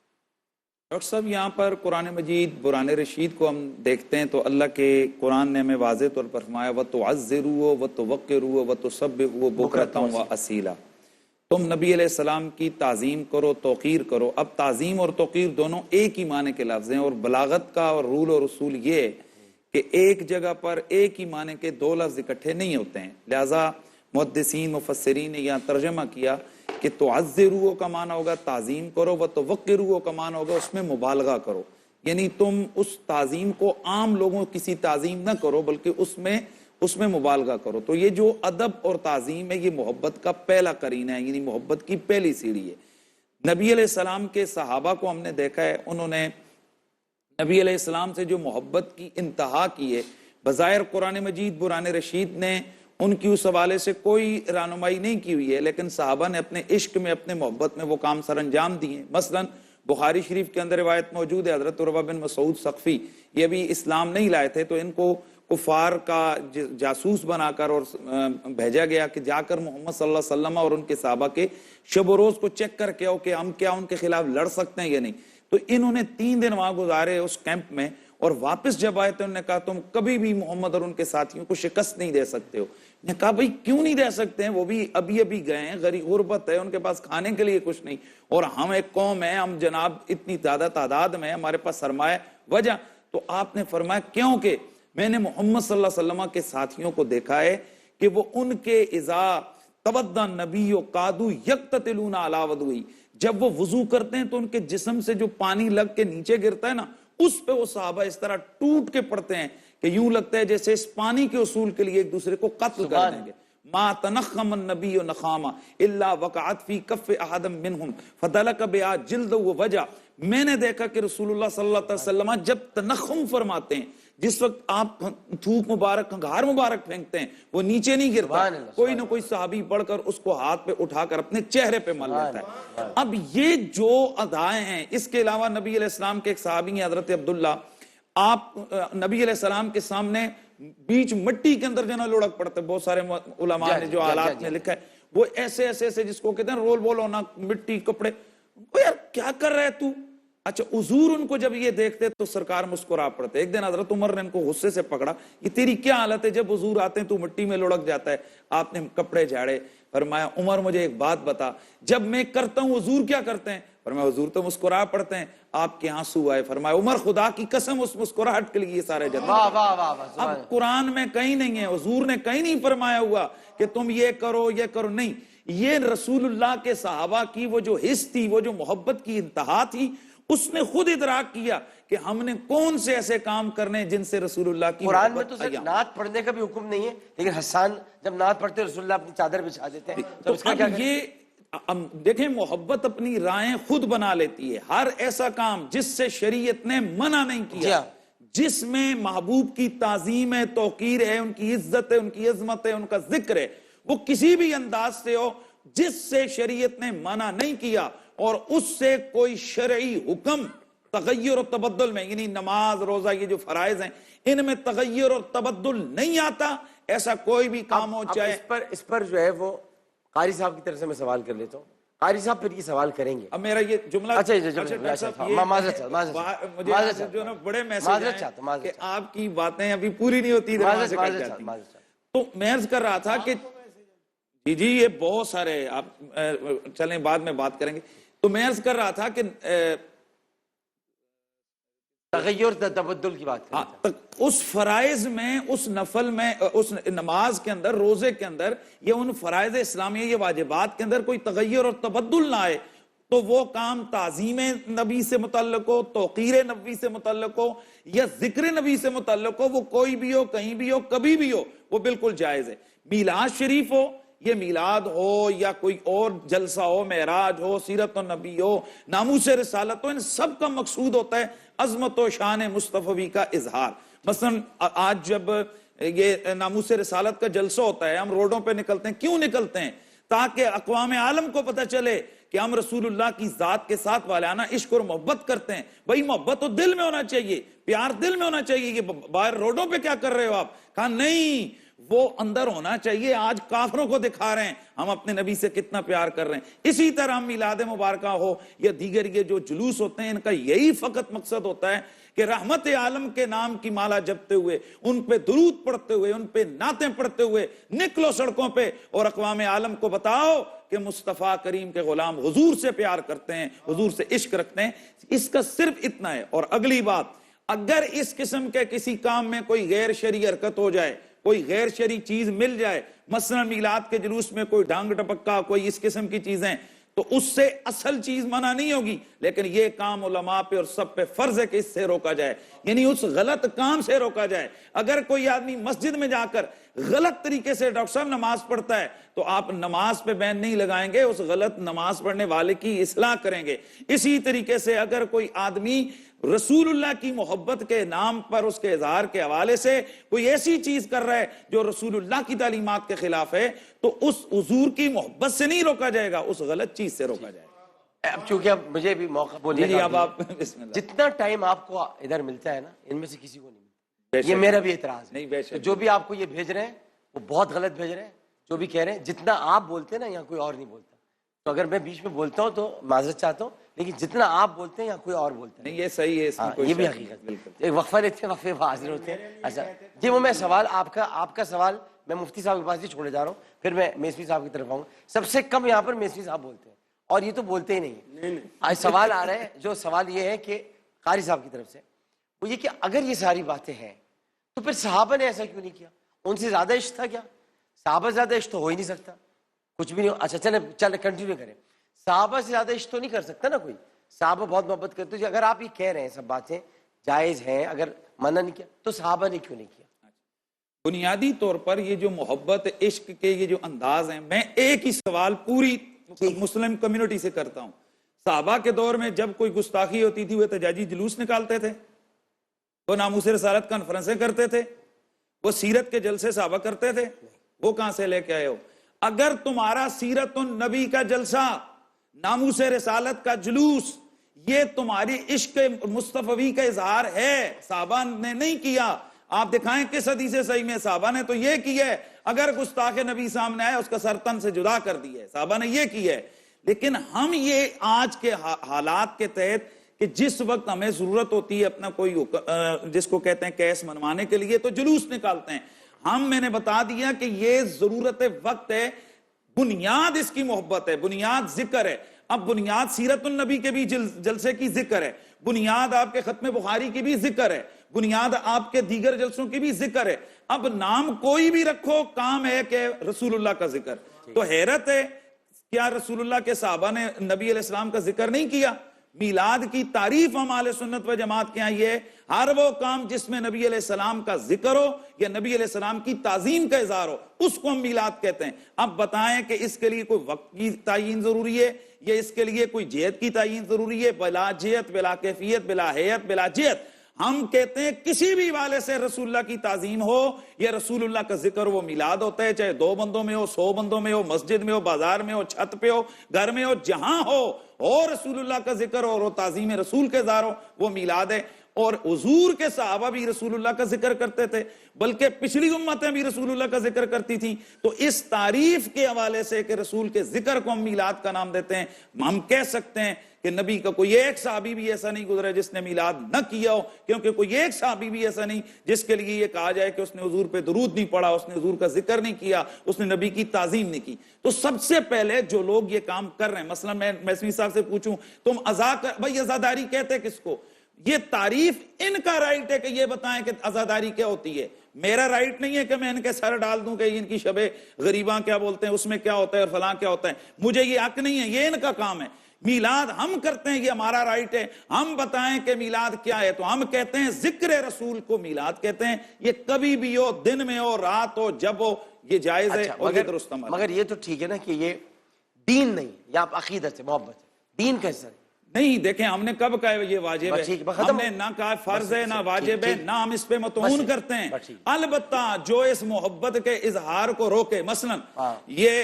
ڈاکٹر صاحب یہاں پر قرآن مجید قرآن رشید کو ہم دیکھتے ہیں تو اللہ کے قرآن نے ہمیں واضح طور پر فرمایا وَتُعَزِّرُوا وَتُوَقِّرُوا وَتُسَبِّحُوا بُكْرَةً وَأَصِيلًا، تم نبی علیہ السلام کی تعظیم کرو، توقیر کرو. اب تعظیم اور توقیر دونوں ایک ہی معنی کے لفظ ہیں، اور بلاغت کا اور رول اور اصول یہ ہے کہ ایک جگہ پر ایک ہی معنی کے دو لفظ اکٹھے نہیں ہوتے ہیں. لہٰذا محدثین مفسرین نے یہاں ترجمہ کیا کہ تعزروا کا معنی ہوگا تعظیم کرو، وتوقروا کا معنی ہوگا اس میں مبالغہ کرو، یعنی تم اس تعظیم کو عام لوگوں کسی تعظیم نہ کرو بلکہ اس میں مبالغہ کرو. تو یہ جو ادب اور تعظیم ہے یہ محبت کا پہلا قرینہ ہے، یعنی محبت کی پہلی سیڑھی ہے. نبی علیہ السلام کے صحابہ کو ہم نے دیکھا ہے، انہوں نے نبی علیہ السلام سے جو محبت کی انتہا کی ہے، بظاہر قرآن مجید قرآن رشید نے ان کی اس حوالے سے کوئی رہنمائی نہیں کی ہوئی ہے، لیکن صحابہ نے اپنے عشق میں اپنے محبت میں وہ کام سر انجام دیے. مثلا بخاری شریف کے اندر روایت موجود ہے، حضرت عروہ بن مسعود ثقفی یہ بھی اسلام نہیں لائے تھے تو ان کو کفار کا جاسوس بنا کر اور بھیجا گیا کہ جا کر محمد صلی اللہ علیہ وسلم اور ان کے صحابہ کے شب و روز کو چیک کر کے آؤ کہ ہم کیا ان کے خلاف لڑ سکتے ہیں یا نہیں. تو انہوں نے 3 دن وہاں گزارے اس کیمپ میں، اور واپس جب آئے تو انہوں نے کہا تم کبھی بھی محمد اور ان کے ساتھیوں کو شکست نہیں دے سکتے ہو. نے کہا بھئی کیوں نہیں دے سکتے ہیں، وہ بھی ابھی گئے ہیں، غربت ہے، ان کے پاس کھانے کے لیے کچھ نہیں، اور ہم ایک قوم ہے، ہم جناب اتنی زیادہ تعداد میں ہمارے پاس سرمایہ وجہ. تو آپ نے فرمایا کیونکہ میں نے محمد صلی اللہ علیہ وسلم کے ساتھیوں کو دیکھا ہے کہ وہ ان کے اذا تودع النبی قادو یقتتلون علی وضوئی، جب وہ وضو کرتے ہیں تو ان کے جسم سے جو پانی لگ کے نیچے گرتا ہے نا اس پہ وہ صحابہ اس طرح ٹوٹ کے پڑتے ہیں کہ یوں لگتا ہے جیسے اس پانی کے اصول کے لیے ایک دوسرے کو قتل کر دیں گے. ما تنخم النبی نخاما الا وقعت فی کف احد منہم فدلک بها جلد و وجہ. میں نے دیکھا کہ رسول اللہ صلی اللہ علیہ وسلم جب تنخم فرماتے ہیں، جس وقت آپ تھوک مبارک گھار مبارک پھینکتے ہیں وہ نیچے نہیں گرتا، کوئی نہ کوئی صحابی بڑھ کر اس کو ہاتھ پہ اٹھا کر اپنے چہرے پہ مل لیتا ہے. اب یہ جو ادائیں ہیں، اس کے علاوہ نبی علیہ السلام کے ایک صحابی ہیں حضرت عبداللہ، آپ نبی علیہ السلام کے سامنے بیچ مٹی کے اندر جنا لڑک پڑتے، بہت سارے علماء نے جو حالات میں لکھا ہے وہ ایسے جس کو کہتے ہیں رول بول ہونا، مٹی کپڑے، یار کیا کر رہے تو. اچھا حضور ان کو جب یہ دیکھتے تو سرکار مسکرا پڑتے. ایک دن حضرت عمر نے ان کو غصے سے پکڑا، یہ تیری کیا حالت ہے، جب حضور آتے ہیں تو مٹی میں لڑک جاتا ہے. آپ نے کپڑے جھاڑے، فرمایا عمر مجھے ایک بات بتا، جب میں کرتا ہوں حضور کیا کرتے ہیں؟ فرمایا حضور تو مسکرا پڑتے ہیں. آپ کے آنسو آئے. فرمایا عمر خدا کی قسم اس مسکراہٹ کے لیے یہ سارے جنت. اب قرآن میں کہیں نہیں ہے، حضور نے کہیں نہیں فرمایا ہوا کہ تم یہ کرو یہ کرو، نہیں. یہ رسول اللہ کے صحابہ کی وہ جو حس تھی، وہ جو محبت کی انتہا تھی، اس نے خود ادراک کیا کہ ہم نے کون سے ایسے کام کرنے جن سے رسول اللہ کی قرآن میں تو صرف نعت پڑھنے کا بھی حکم نہیں ہے، لیکن حسان جب نعت پڑھتے رسول اللہ اپنی چادر بچھا دیتے ہیں. تو اس کا کیا یہ دیکھیں محبت اپنی رائیں خود بنا لیتی ہے. ہر ایسا کام جس سے شریعت نے منع نہیں کیا، جس میں محبوب کی تعظیم ہے، توقیر ہے، ان کی عزت ہے، ان کی عظمت ہے، ان کا ذکر ہے، وہ کسی بھی انداز سے ہو جس سے شریعت نے منع نہیں کیا اور اس سے کوئی شرعی حکم تغیر و تبدل میں، یعنی نماز روزہ یہ جو فرائض ہیں ان میں تغیر اور تبدل نہیں آتا، ایسا کوئی بھی کام ہو چاہے. اس پر جو ہے وہ قاری صاحب کی طرف سے میں سوال کر لیتا ہوں. قاری صاحب پھر یہ سوال کریں گے. اب میرا یہ جملہ جو نا بڑے میسج ہیں کہ آپ کی باتیں ابھی پوری نہیں ہوتی، تو میں عرض کر رہا تھا کہ جی جی یہ بہت سارے، آپ چلیں بعد میں بات کریں گے. تو میں عرض کر رہا تھا کہ تغیر تبدل کی بات کریں، اس فرائض میں، اس نفل میں، اس نماز کے اندر، روزے کے اندر، یہ ان فرائض اسلامیہ، یہ واجبات کے اندر کوئی تغیر اور تبدل نہ آئے تو وہ کام تعظیم نبی سے متعلق ہو، توقیر نبی سے متعلق ہو یا ذکر نبی سے متعلق ہو، وہ کوئی بھی ہو، کہیں بھی ہو، کبھی بھی ہو، وہ بالکل جائز ہے. میلاد شریف ہو، یہ میلاد ہو یا کوئی اور جلسہ ہو، معراج ہو، سیرت النبی ہو، ناموس رسالت ہو، ان سب کا مقصود ہوتا ہے عظمت و شان مصطفی کا اظہار. مثلا آج جب یہ ناموس رسالت کا جلسہ ہوتا ہے، ہم روڈوں پہ نکلتے ہیں. کیوں نکلتے ہیں؟ تاکہ اقوام عالم کو پتہ چلے کہ ہم رسول اللہ کی ذات کے ساتھ والانہ عشق اور محبت کرتے ہیں. بھئی محبت تو دل میں ہونا چاہیے، پیار دل میں ہونا چاہیے. یہ باہر روڈوں پہ کیا کر رہے ہو آپ؟ کہا نہیں، وہ اندر ہونا چاہیے. آج کافروں کو دکھا رہے ہیں ہم اپنے نبی سے کتنا پیار کر رہے ہیں. اسی طرح میلاد مبارکہ ہو یا دیگر یہ جو جلوس ہوتے ہیں، ان کا یہی فقط مقصد ہوتا ہے کہ رحمت عالم کے نام کی مالا جپتے ہوئے، ان پہ درود پڑھتے ہوئے، ان پہ نعتیں پڑھتے ہوئے نکلو سڑکوں پہ اور اقوام عالم کو بتاؤ کہ مصطفیٰ کریم کے غلام حضور سے پیار کرتے ہیں، حضور سے عشق رکھتے ہیں. اس کا صرف اتنا ہے. اور اگلی بات، اگر اس قسم کے کسی کام میں کوئی غیر شرعی حرکت ہو جائے، کوئی غیر شرعی چیز مل جائے، مثلا میلاد کے جلوس میں کوئی ڈھانگ ڈپکا، کوئی اس قسم کی چیزیں، تو اس سے اصل چیز منع نہیں ہوگی، لیکن یہ کام علماء پہ اور سب پہ فرض ہے کہ اس سے روکا جائے، یعنی اس غلط کام سے روکا جائے. اگر کوئی آدمی مسجد میں جا کر غلط طریقے سے ڈاکٹر صاحب نماز پڑھتا ہے تو آپ نماز پہ بین نہیں لگائیں گے، اس غلط نماز پڑھنے والے کی اصلاح کریں گے. اسی طریقے سے اگر کوئی آدمی رسول اللہ کی محبت کے نام پر، اس کے اظہار کے حوالے سے کوئی ایسی چیز کر رہا ہے جو رسول اللہ کی تعلیمات کے خلاف ہے، تو اس حضور کی محبت سے نہیں روکا جائے گا، اس غلط چیز سے روکا جائے گا. اب چونکہ اب مجھے بھی موقع بولنے کا، اب آپ بسم اللہ. جتنا ٹائم آپ کو ادھر ملتا ہے نا، ان میں سے کسی کو نہیں ملتا. یہ میرا بھی اعتراض ہے. جو بھی آپ کو یہ بھیج رہے ہیں وہ بہت غلط بھیج رہے ہیں. جو بھی کہہ رہے ہیں، جتنا آپ بولتے ہیں نا، یہاں کوئی اور نہیں بولتا. تو اگر میں بیچ میں بولتا ہوں تو معذرت چاہتا ہوں، لیکن جتنا آپ بولتے ہیں یہاں کوئی اور بولتا ہے. نہیں یہ صحیح ہے، اس میں کوئی یہ بھی حقیقت. ایک وقفہ لیتے ہیں، وقفے حاضر ہوتے ہیں. اچھا جی، وہ میں سوال آپ کا سوال میں مفتی صاحب کے پاس ہی چھوڑے جا رہا ہوں، پھر میں میسوی صاحب کی طرف آؤں. سب سے کم یہاں پر میسوی صاحب بولتے ہیں، اور یہ تو بولتے ہی نہیں. آج سوال آ رہا ہے، جو سوال یہ ہے کہ قاری صاحب کی طرف سے، وہ یہ کہ اگر یہ ساری باتیں ہیں تو پھر صحابہ نے ایسا کیوں نہیں کیا؟ ان سے زیادہ عشق تھا کیا؟ صحابہ سے زیادہ عشق تو ہو ہی نہیں سکتا، کچھ بھی نہیں. اچھا چلے کنٹینیو کریں. صحابہ سے زیادہ عشق تو نہیں کر سکتا نا کوئی. صحابہ بہت محبت کرتے ہیں. اگر آپ یہ کہہ رہے ہیں سب باتیں جائز ہیں، اگر منع نہیں کیا تو صحابہ نے کیوں نہیں کیا؟ بنیادی طور پر یہ جو محبت عشق کے یہ جو انداز ہیں، میں ایک ہی سوال پوری مسلم کمیونٹی سے کرتا ہوں. صحابہ کے دور میں جب کوئی گستاخی ہوتی تھی وہ احتجاجی جلوس نکالتے تھے، وہ ناموس رسالت کانفرنسیں کرتے تھے، وہ سیرت کے جلسے صحابہ کرتے تھے. وہ کہاں سے لے کے آئے ہو؟ اگر تمہارا سیرت النبی کا جلسہ، ناموس رسالت کا جلوس، یہ تمہاری عشق مصطفی کا اظہار ہے، صحابہ نے نہیں کیا، آپ دکھائیں کس حدیث صحیح میں صحابہ نے تو یہ کی ہے. اگر گستاخ نبی سامنے آئے اس کا سر تن سے جدا کر دی ہے، صحابہ نے یہ کی ہے. لیکن ہم یہ آج کے حالات کے تحت کہ جس وقت ہمیں ضرورت ہوتی ہے اپنا کوئی جس کو کہتے ہیں کیس منوانے کے لیے، تو جلوس نکالتے ہیں. میں نے بتا دیا کہ یہ ضرورت وقت ہے. بنیاد اس کی محبت ہے، بنیاد ذکر ہے. اب بنیاد سیرت النبی کے بھی جلسے کی ذکر ہے، بنیاد آپ کے ختم بخاری کی بھی ذکر ہے، بنیاد آپ کے دیگر جلسوں کی بھی ذکر ہے. اب نام کوئی بھی رکھو، کام ہے کہ رسول اللہ کا ذکر. تو حیرت ہے، کیا رسول اللہ کے صحابہ نے نبی علیہ السلام کا ذکر نہیں کیا؟ میلاد کی تعریف ہم اہل سنت و جماعت کے یہاں یہ ہے، ہر وہ کام جس میں نبی علیہ السلام کا ذکر ہو یا نبی علیہ السلام کی تعظیم کا اظہار ہو، اس کو ہم میلاد کہتے ہیں. اب بتائیں کہ اس کے لیے کوئی وقت کی تعین ضروری ہے یا اس کے لیے کوئی جہت کی تعین ضروری ہے؟ بلا جہت، بلا کیفیت، بلا حیت، بلا جہت. ہم کہتے ہیں کسی بھی والے سے رسول اللہ کی تعظیم ہو یا رسول اللہ کا ذکر، وہ میلاد ہوتا ہے، چاہے 2 بندوں میں ہو، 100 بندوں میں ہو، مسجد میں ہو، بازار میں ہو، چھت پہ ہو، گھر میں ہو، جہاں ہو، اور رسول اللہ کا ذکر ہو اور تعظیم رسول کے اظہار ہو، وہ میلاد ہے. اور حضور کے صحابہ بھی رسول اللہ کا ذکر کرتے تھے، بلکہ پچھلی امتیں بھی رسول اللہ کا ذکر کرتی تھیں. تو اس تعریف کے حوالے سے کہ رسول کے ذکر کو ہم میلاد کا نام دیتے ہیں، ہم کہہ سکتے ہیں کہ نبی کا کوئی ایک صحابی بھی ایسا نہیں گزرا جس نے میلاد نہ کیا ہو، کیونکہ کوئی ایک صحابی بھی ایسا نہیں جس کے لیے یہ کہا جائے کہ اس نے حضور پہ درود نہیں پڑھا، اس نے حضور کا ذکر نہیں کیا، اس نے نبی کی تعظیم نہیں کی. تو سب سے پہلے جو لوگ یہ کام کر رہے ہیں، مثلا میں میسمی صاحب سے پوچھوں تم بھائی عزاداری کہتے کس کو؟ یہ تعریف ان کا رائٹ ہے کہ یہ بتائیں کہ عزاداری کیا ہوتی ہے. میرا رائٹ نہیں ہے کہ میں ان کے سر ڈال دوں کہ ان کی شب غریباں کیا بولتے ہیں، اس میں کیا ہوتا ہے اور فلاں کیا ہوتا ہے. مجھے یہ حق نہیں ہے، یہ ان کا کام ہے. میلاد ہم کرتے ہیں، یہ ہمارا رائٹ ہے. ہم بتائیں کہ میلاد کیا ہے، تو ہم کہتے ہیں ذکر رسول کو میلاد کہتے ہیں. یہ کبھی بھی ہو، دن میں ہو، رات ہو، جب ہو، یہ جائز ہے اور یہ درست عمل ہے. مگر یہ تو ٹھیک ہے نا کہ یہ دین نہیں، یا آپ عقیدت سے محبت ہے، دین کیسا ہے؟ نہیں دیکھیں، ہم نے کب کہا یہ واجب ہے؟ ہم نے نہ کہا فرض ہے، نہ واجب ہے، نہ ہم اس پہ متعون کرتے ہیں. البتہ جو اس محبت کے اظہار کو روکے، مثلا یہ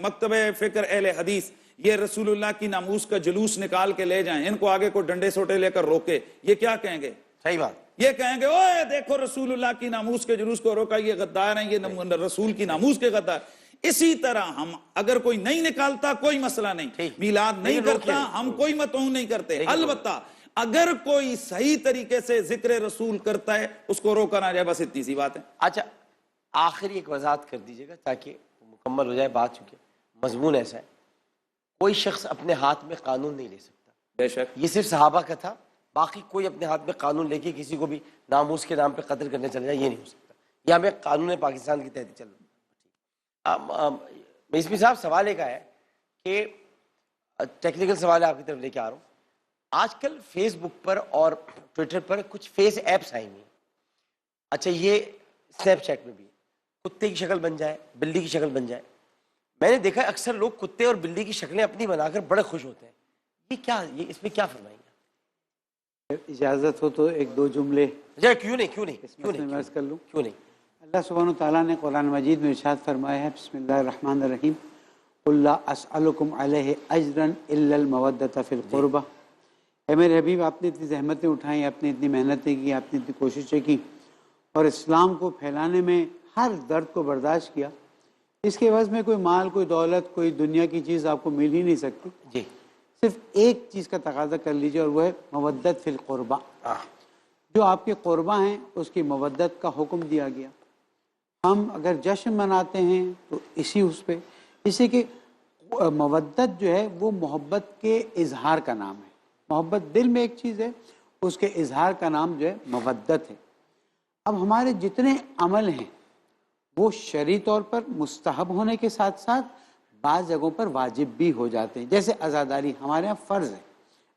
مکتب فکر اہل حدیث یہ رسول اللہ کی ناموس کا جلوس نکال کے لے جائیں، ان کو آگے کو ڈنڈے سوٹے لے کر روکے، یہ کیا کہیں گے؟ صحیح بات. یہ کہیں گے اوے دیکھو رسول اللہ کی ناموس کے جلوس کو روکا، یہ غدار ہیں، یہ رسول کی ناموس کے غدار. اسی طرح ہم اگر کوئی نہیں نکالتا کوئی مسئلہ نہیں، میلاد نہیں کرتا ہم کوئی متعون نہیں کرتے. البتہ اگر کوئی صحیح طریقے سے ذکر رسول کرتا ہے اس کو روکا نہ جائے، بس اتنی سی بات ہے. اچھا آخری ایک وضاحت کر دیجیے گا تاکہ مکمل ہو جائے بات، چونکہ مضمون ایسا ہے. کوئی شخص اپنے ہاتھ میں قانون نہیں لے سکتا. بے شک یہ صرف صحابہ کا تھا، باقی کوئی اپنے ہاتھ میں قانون لے کے کسی کو بھی ناموس کے نام پہ قتل کرنے چل جائے، یہ نہیں ہو سکتا. یہ ہمیں قانون پاکستان کے تحت چل رہا ہے. میسمی صاحب سوال ایک ہے کہ ٹیکنیکل سوال ہے، آپ کی طرف لے کے آ رہا ہوں. آج کل فیس بک پر اور ٹویٹر پر کچھ فیس ایپس آئی ہوئی ہیں. اچھا یہ اسنیپ چیٹ میں بھی کتے کی شکل بن جائے، بلی کی شکل بن جائے. میں نے دیکھا اکثر لوگ کتے اور بلی کی شکلیں اپنی بنا کر بڑے خوش ہوتے ہیں. یہ کیا، یہ اس میں کیا فرمائیں گے؟ اجازت ہو تو ایک دو جملے کیوں نہیں عرض کر لوں. کیوں نہیں؟ اللہ سبحانہ وتعالیٰ نے قرآن مجید میں ارشاد فرمایا ہے، بسم اللہ الرحمن الرحیم، قل لا اسألکم علیہ اجرا الا المودۃ فی القربہ. اے میرے حبیب، آپ نے اتنی زحمتیں اٹھائیں، آپ نے اتنی محنتیں کی، آپ نے اتنی کوششیں کی اور اسلام کو پھیلانے میں ہر درد کو برداشت کیا. اس کے عوض میں کوئی مال، کوئی دولت، کوئی دنیا کی چیز آپ کو مل ہی نہیں سکتی. جی صرف ایک چیز کا تقاضا کر لیجئے اور وہ ہے مودت فی القربہ. جو آپ کے قربہ ہیں اس کی مودت کا حکم دیا گیا. ہم اگر جشن مناتے ہیں تو اسی اس پہ، اسی کہ مودت جو ہے وہ محبت کے اظہار کا نام ہے. محبت دل میں ایک چیز ہے، اس کے اظہار کا نام جو ہے مودت ہے. اب ہمارے جتنے عمل ہیں وہ شرعی طور پر مستحب ہونے کے ساتھ ساتھ بعض جگہوں پر واجب بھی ہو جاتے ہیں. جیسے عزاداری ہمارے ہاں فرض ہے.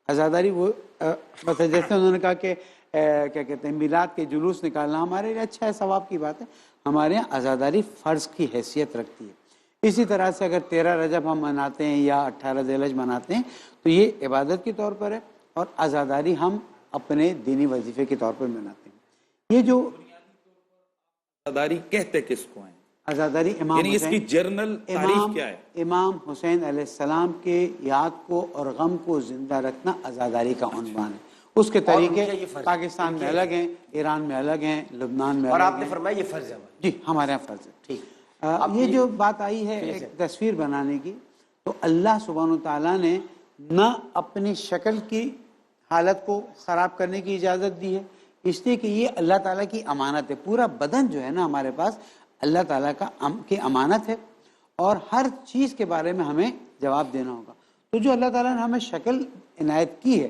عزاداری وہ مطلب جیسے انہوں نے کہا کہ کیا کہتے ہیں میلاد کے جلوس نکالنا ہمارے لیے اچھا ہے، ثواب کی بات ہے. ہمارے یہاں عزاداری فرض کی حیثیت رکھتی ہے. اسی طرح سے اگر 13 رجب ہم مناتے ہیں یا 18 ذی الحج مناتے ہیں تو یہ عبادت کے طور پر ہے، اور عزاداری ہم اپنے دینی وظیفے کے طور پر مناتے ہیں. یہ جو عزاداری کہتے کس کو ہیں؟ عزاداری امام یعنی اس کی جرنل تعریف کیا ہے؟ امام حسین علیہ السلام کے یاد کو اور غم کو زندہ رکھنا عزاداری کا عنوان ہے. اس کے طریقے پاکستان میں الگ ہیں، ایران میں الگ ہیں، لبنان میں اور الگ آپ نے فرمایا یہ فرض ہے. جی ہمارے یہاں فرض ہے. ٹھیک. یہ جو بات آئی ہے ایک تصویر بنانے کی، تو اللہ سبحانہ وتعالیٰ نے نہ اپنی شکل کی حالت کو خراب کرنے کی اجازت دی ہے، اس لیے کہ یہ اللہ تعالیٰ کی امانت ہے. پورا بدن جو ہے نا ہمارے پاس اللہ تعالیٰ کی امانت ہے، اور ہر چیز کے بارے میں ہمیں جواب دینا ہوگا. تو جو اللہ تعالیٰ نے ہمیں شکل عنایت کی ہے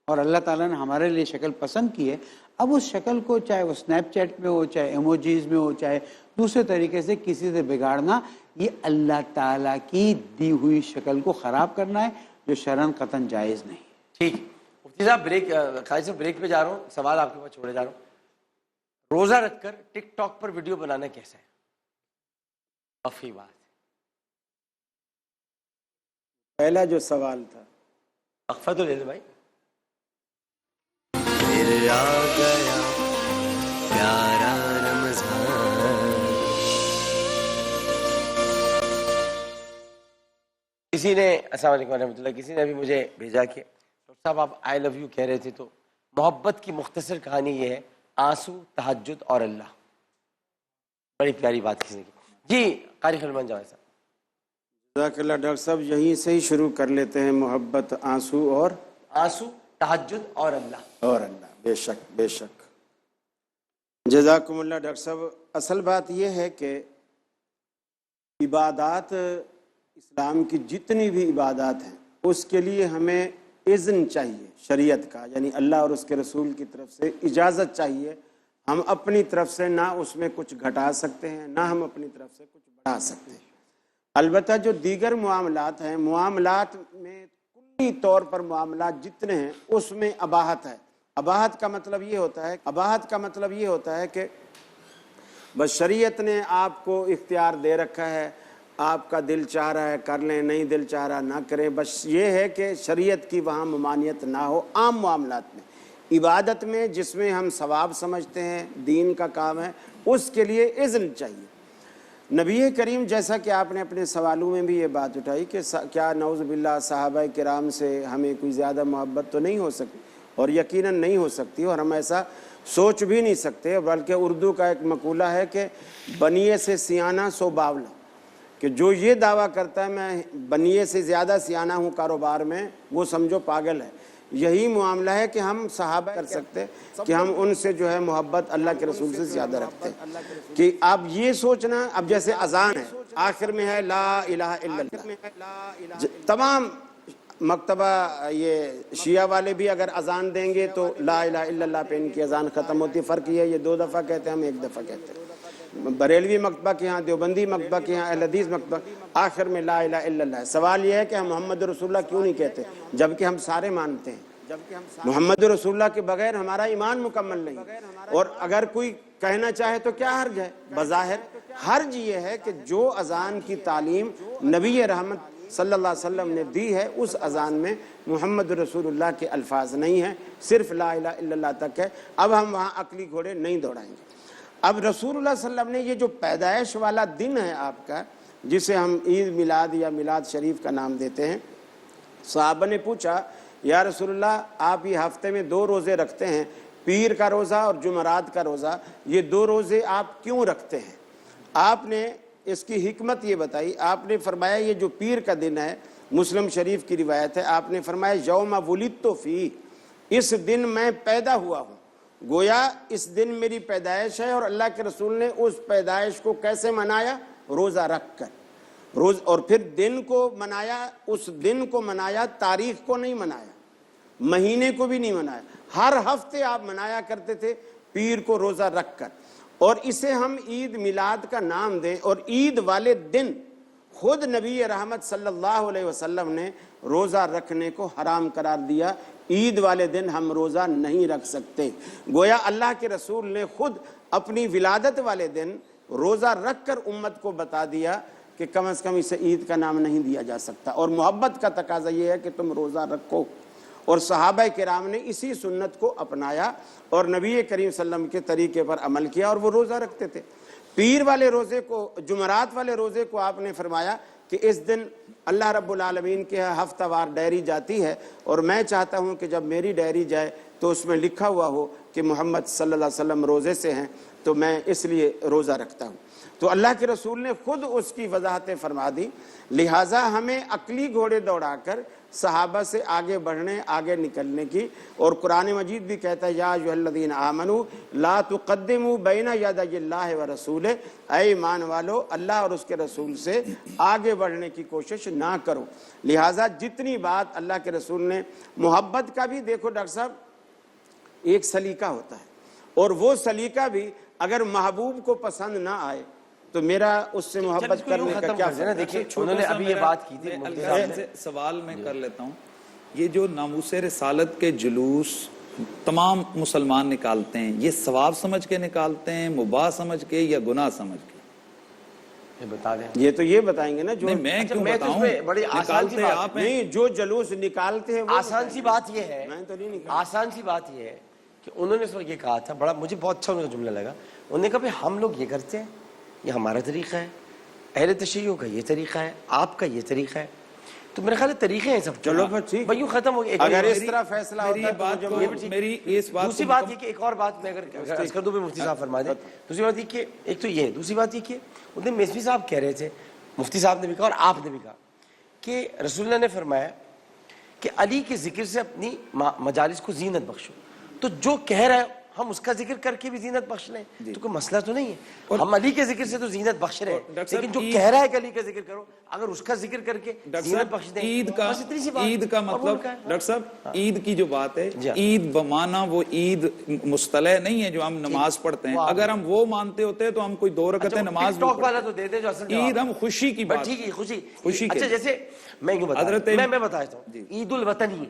اور اللہ تعالیٰ نے ہمارے لیے شکل پسند کی ہے، اب اس شکل کو چاہے وہ اسنیپ چیٹ میں ہو، چاہے ایموجیز میں ہو، چاہے دوسرے طریقے سے کسی سے بگاڑنا، یہ اللہ تعالیٰ کی دی ہوئی شکل کو خراب کرنا ہے، جو شرعاً قطعاً جائز نہیں. ٹھیک. مفتی صاحب خالد صاحب بریک پہ جا رہا ہوں، سوال آپ کے پاس چھوڑے جا رہا ہوں. روزہ رکھ کر ٹک ٹاک پر ویڈیو بنانا کیسا ہے؟ کافی بات. پہلا جو سوال تھا وقفہ تو لے لے بھائی. پھر آ گیا پیارا رمضان. کسی نے السلام علیکم ورحمۃ اللہ، کسی نے بھی مجھے بھیجا کہ ڈاکٹر صاحب آپ آئی لو یو کہہ رہے تھے تو محبت کی مختصر کہانی یہ ہے، آنسو، تہجد اور اللہ. بڑی پیاری بات کسی نے کی. جی قاری خلمان جاوید صاحب. جزاک اللہ ڈاکٹر صاحب، یہیں سے ہی شروع کر لیتے ہیں. محبت، آنسو، تہجد اور اللہ. بے شک بے شک. جزاکم اللہ ڈاکٹر صاحب. اصل بات یہ ہے کہ عبادات، اسلام کی جتنی بھی عبادات ہیں اس کے لیے ہمیں اذن چاہیے شریعت کا، یعنی اللہ اور اس کے رسول کی طرف سے اجازت چاہیے. ہم اپنی طرف سے نہ اس میں کچھ گھٹا سکتے ہیں، نہ ہم اپنی طرف سے کچھ بڑھا سکتے ہیں. البتہ جو دیگر معاملات ہیں، معاملات میں کلی طور پر معاملات جتنے ہیں اس میں اباحت ہے. اباحت کا مطلب یہ ہوتا ہے کہ بس شریعت نے آپ کو اختیار دے رکھا ہے، آپ کا دل چاہ رہا ہے کر لیں، نہیں دل چاہ رہا نہ کریں. بس یہ ہے کہ شریعت کی وہاں ممانعت نہ ہو. عام معاملات میں، عبادت میں جس میں ہم ثواب سمجھتے ہیں، دین کا کام ہے، اس کے لیے اذن چاہیے. نبی کریم، جیسا کہ آپ نے اپنے سوالوں میں بھی یہ بات اٹھائی کہ کیا نعوذ باللہ صحابہ کرام سے ہمیں کوئی زیادہ محبت تو نہیں ہو سکتی، اور یقیناً نہیں ہو سکتی، اور ہم ایسا سوچ بھی نہیں سکتے. بلکہ اردو کا ایک مقولہ ہے کہ بنیے سے سیانہ سو باولا، کہ جو یہ دعویٰ کرتا ہے میں بنیے سے زیادہ سیانہ ہوں کاروبار میں، وہ سمجھو پاگل ہے. یہی معاملہ ہے کہ ہم صحابہ کر سکتے کہ ہم ان سے جو ہے محبت اللہ کے رسول سے زیادہ رکھتے ہیں. کہ آپ یہ سوچنا، اب جیسے اذان ہے، آخر میں ہے لا الہ الا اللہ. تمام مکتبہ یہ شیعہ والے بھی اگر اذان دیں گے تو لا الہ الا اللہ پہ ان کی اذان ختم ہوتی ہے. فرق یہ ہے، یہ 2 دفعہ کہتے ہیں، ہم 1 دفعہ کہتے ہیں. بریلوی مکتبہ کے ہاں، دیوبندی مکتبہ کے ہاں، اہل حدیث مکتبہ، آخر میں لا الہ الا اللہ ہے. سوال یہ ہے کہ ہم محمد رسول اللہ کیوں نہیں کہتے، جبکہ ہم سارے مانتے ہیں. محمد رسول اللہ کے بغیر ہمارا ایمان مکمل نہیں. اور اگر کوئی کہنا چاہے تو کیا حرج ہے؟ بظاہر حرج یہ ہے کہ جو اذان کی تعلیم نبی رحمت صلی اللہ علیہ وسلم نے دی ہے، اس اذان میں محمد رسول اللہ کے الفاظ نہیں ہیں، صرف لا الہ الا اللہ تک ہے. اب ہم وہاں عقلی گھوڑے نہیں دوڑائیں گے. اب رسول اللہ صلی اللہ علیہ وسلم نے یہ جو پیدائش والا دن ہے آپ کا، جسے ہم عید میلاد یا میلاد شریف کا نام دیتے ہیں، صحابہ نے پوچھا یا رسول اللہ آپ یہ ہفتے میں 2 روزے رکھتے ہیں، پیر کا روزہ اور جمعرات کا روزہ، یہ 2 روزے آپ کیوں رکھتے ہیں؟ آپ نے اس کی حکمت یہ بتائی. آپ نے فرمایا یہ جو پیر کا دن ہے، مسلم شریف کی روایت ہے، آپ نے فرمایا یوم ولدت فیہ، اس دن میں پیدا ہوا ہوں. گویا اس دن میری پیدائش ہے، اور اللہ کے رسول نے اس پیدائش کو کیسے منایا؟ روزہ رکھ کر. اور پھر دن کو منایا، اس دن کو منایا، تاریخ کو نہیں منایا، مہینے کو بھی نہیں منایا. ہر ہفتے آپ منایا کرتے تھے پیر کو روزہ رکھ کر. اور اسے ہم عید میلاد کا نام دیں، اور عید والے دن خود نبی رحمت صلی اللہ علیہ وسلم نے روزہ رکھنے کو حرام قرار دیا. عید والے دن ہم روزہ نہیں رکھ سکتے. گویا اللہ کے رسول نے خود اپنی ولادت والے دن روزہ رکھ کر امت کو بتا دیا کہ کم از کم اسے عید کا نام نہیں دیا جا سکتا. اور محبت کا تقاضا یہ ہے کہ تم روزہ رکھو. اور صحابہ کرام نے اسی سنت کو اپنایا اور نبی کریم صلی اللہ علیہ وسلم کے طریقے پر عمل کیا، اور وہ روزہ رکھتے تھے. پیر والے روزے کو، جمعرات والے روزے کو آپ نے فرمایا کہ اس دن اللہ رب العالمین کے ہفتہ وار ڈائری جاتی ہے، اور میں چاہتا ہوں کہ جب میری ڈائری جائے تو اس میں لکھا ہوا ہو کہ محمد صلی اللہ علیہ وسلم روزے سے ہیں، تو میں اس لیے روزہ رکھتا ہوں. تو اللہ کے رسول نے خود اس کی وضاحتیں فرما دی. لہٰذا ہمیں عقلی گھوڑے دوڑا کر صحابہ سے آگے بڑھنے، آگے نکلنے کی. اور قرآن مجید بھی کہتا ہے یا ایھا الذین آمنوا لا تقدموا بین یدی اللہ ورسولہ، اے ایمان والو اللہ اور اس کے رسول سے آگے بڑھنے کی کوشش نہ کرو. لہٰذا جتنی بات اللہ کے رسول نے محبت کا بھی، دیکھو ڈاکٹر صاحب ایک سلیقہ ہوتا ہے، اور وہ سلیقہ بھی اگر محبوب کو پسند نہ آئے تو میرا اس سے محبت کرنے کا کیا فرق ہے؟ دیکھیے انہوں نے ابھی یہ بات کی تھی. سے سوال میں کر لیتا ہوں. یہ جو ناموس رسالت کے جلوس تمام مسلمان نکالتے ہیں، یہ ثواب سمجھ کے نکالتے ہیں، مباح سمجھ کے، یا گناہ سمجھ کے؟ یہ بتا دیں. یہ تو یہ بتائیں گے نا. جو میں کیوں بتاؤں؟ بڑی آسان سی بات نہیں، جو جلوس نکالتے ہیں آسان سی بات یہ ہے، میں تو نہیں نکالتا. آسان سی بات یہ ہے کہ انہوں نے اس وقت یہ کہا تھا، بڑا مجھے بہت اچھا انہوں کا جملہ لگا. انہوں نے کہا بھائی ہم لوگ یہ کرتے ہیں، یہ ہمارا طریقہ ہے، اہل تشیع کا یہ طریقہ ہے، آپ کا یہ طریقہ ہے. تو میرے خیال ہے طریقے ہیں سب. چلو پھر ٹھیک، بھائی یوں ختم ہو گیا. اگر اس طرح فیصلہ ہوتا ہے تو میری اس بات دوسری بات یہ کہ ایک اور بات میں اگر عرض کر دوں مفتی صاحب فرما دیں. دوسری بات یہ کہ ایک تو یہ، دوسری بات یہ کہ ادھر میسوی صاحب کہہ رہے تھے، مفتی صاحب نے بھی کہا اور آپ نے بھی کہا کہ رسول اللہ نے فرمایا کہ علی کے ذکر سے اپنی مجالس کو زینت بخشو. تو جو کہہ رہا ہے ہم اس کا ذکر کر کے بھی زینت بخش لیں تو کوئی مسئلہ تو نہیں ہے. ہم علی کے ذکر سے تو زینت بخش رہے ہیں، لیکن جو کہہ رہا ہے کہ علی کا ذکر کرو، اگر اس کا ذکر کر کے زینت بخش دیں. عید کا مطلب ڈاکٹر صاحب عید کی جو بات ہے، عید بمانا وہ عید مصطلح نہیں ہے جو ہم نماز پڑھتے ہیں. اگر ہم وہ مانتے ہوتے تو ہم کوئی 2 رکعتیں نماز بھی پڑھتے. عید ہم خوشی کی بات، ٹھیک ہے خوشی. اچھا جیسے میں یوں بتاتا ہوں عید الوطنی،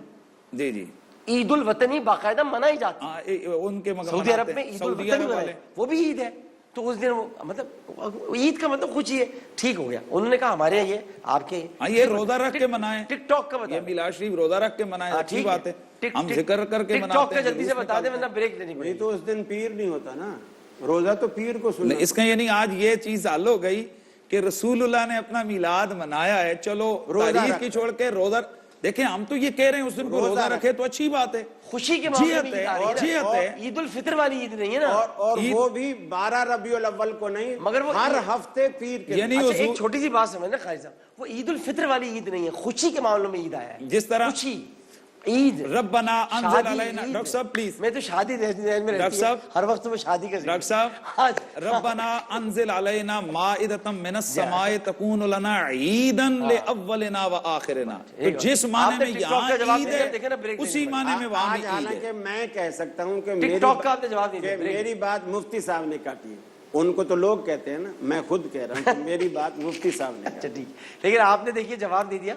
جی جی عید الوطنی باقاعدہ منائی جاتی ہے ان کے سعودی عرب میں. عید الوطنی وہ بھی عید ہے. تو اس دن مطلب عید کا مطلب خوشی ہے. ٹھیک ہو گیا. انہوں نے کہا ہمارے یہاں یہ آپ کے یہ روزہ رکھ کے منائیں. ٹک ٹاک کا یہ میلاد شریف روزہ رکھ کے منائیں، اچھی بات ہے. ہم ذکر کر کے مناتے ہیں. جلدی سے بتا دیں ورنہ بریک لینی پڑے گی. تو اس دن پیر نہیں ہوتا نا، روزہ تو پیر کو سننا. اس کا یعنی آج یہ چیز حل ہو گئی کہ رسول اللہ نے اپنا میلاد منایا ہے. چلو تاریخ کی چھوڑ کے روزہ دیکھیں. ہم تو یہ کہہ رہے ہیں اس دن کو روزہ رکھے تو اچھی بات ہے، خوشی کے معاملے میں جیت ہے. عید الفطر والی عید نہیں ہے نا، اور وہ بھی 12 ربیع الاول کو نہیں، مگر وہ ہر ہفتے پیر کے. یعنی ایک چھوٹی سی بات سمجھنا خالد صاحب، وہ عید الفطر والی عید نہیں ہے، خوشی کے معاملوں میں عید آیا ہے. جس طرح خوشی عید ربنا انزل علینا. ڈاکٹر صاحب پلیز، میں تو شادی ذہن میں رہتی ہے ہر وقت میں شادی کا. ڈاکٹر صاحب ربنا انزل علینا مائدۃ من السماء تکون لنا عیدا لاولنا وآخرنا. تو جس معنی میں یہاں عید ہے اسی معنی میں وہاں بھی عید ہے. حالانکہ میں کہہ سکتا ہوں کہ میری بات مفتی صاحب نے کاٹی ہے. ان کو تو لوگ کہتے ہیں نا، میں خود کہہ رہا ہوں کہ میری بات مفتی صاحب نے. اچھا ٹھیک، لیکن آپ نے دیکھیے جواب دے دیا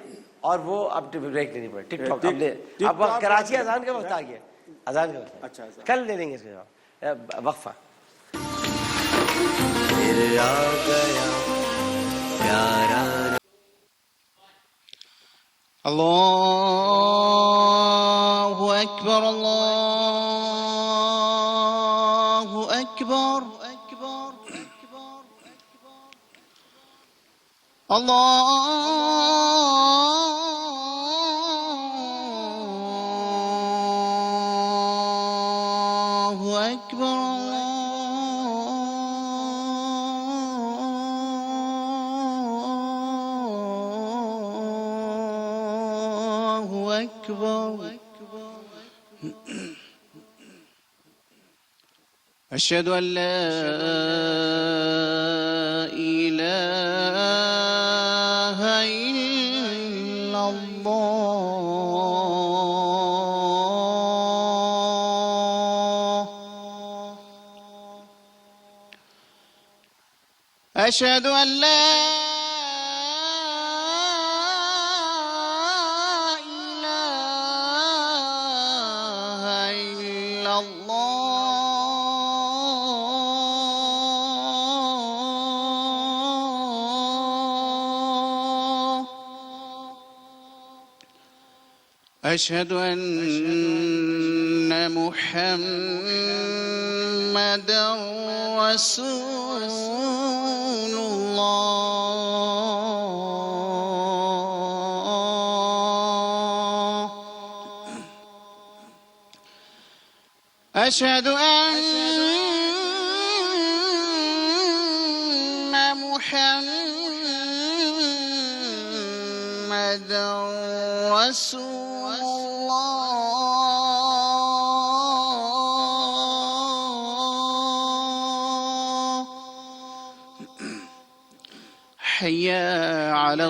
اور وہ اب بریک لینی پڑے. ٹک ٹاک اب کراچی اذان کا وقت آ گیا، اذان کا وقت. اچھا کل لے لیں گے اس کا جواب. وقفہ. پھر آ گیا پیارا اللہ اکبر اللہ اکبر اللہ اکبر اللہ اکبر. أشهد أن لا إله إلا الله. أشهد أن لا إله إلا الله. أشهد أن محمدا رسول الله. أشهد أن محمدا رسول الله. حي على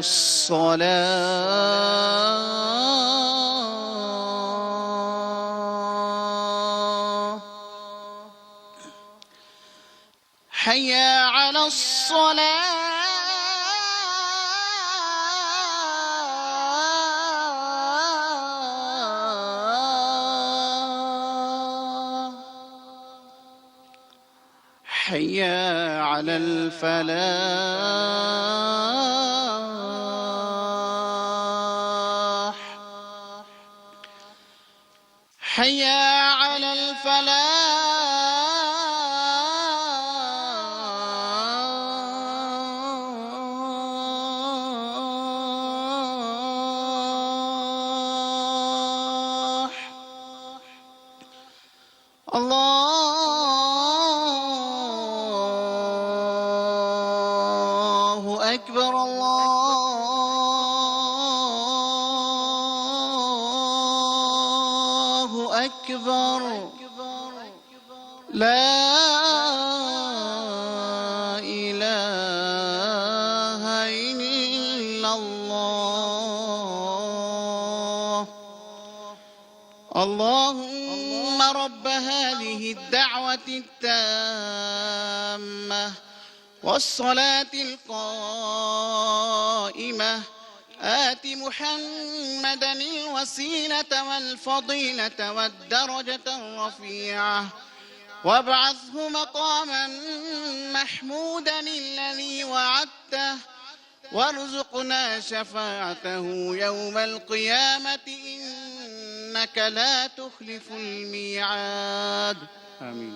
الصلاة. حي على الصلاة. حي على الفلاح. حي على الفلاح. الله أكبر الله أكبر لا إله إلا الله اللهم رب هذه الدعوة التامة والصلاة القائمة آت محمدا الوسيلة والفضيلة والدرجة الرفيعة وابعثه مقاما محمودا الذي وعدته وارزقنا شفاعته يوم القيامة إنك لا تخلف الميعاد آمين.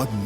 1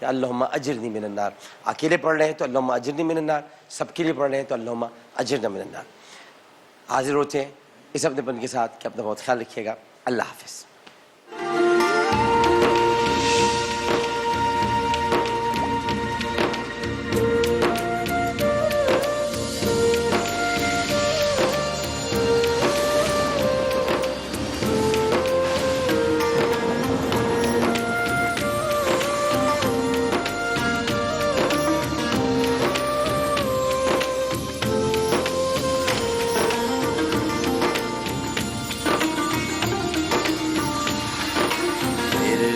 یا اللہم اجرنی من النار. اکیلے پڑھ رہے ہیں تو اللہم اجرنی من النار، سب کے لیے پڑھ رہے ہیں تو اللہم اجرنا من النار. حاضر ہوتے ہیں اس اپنے پن کے ساتھ کہ اپنا بہت خیال رکھیے گا. اللہ حافظ.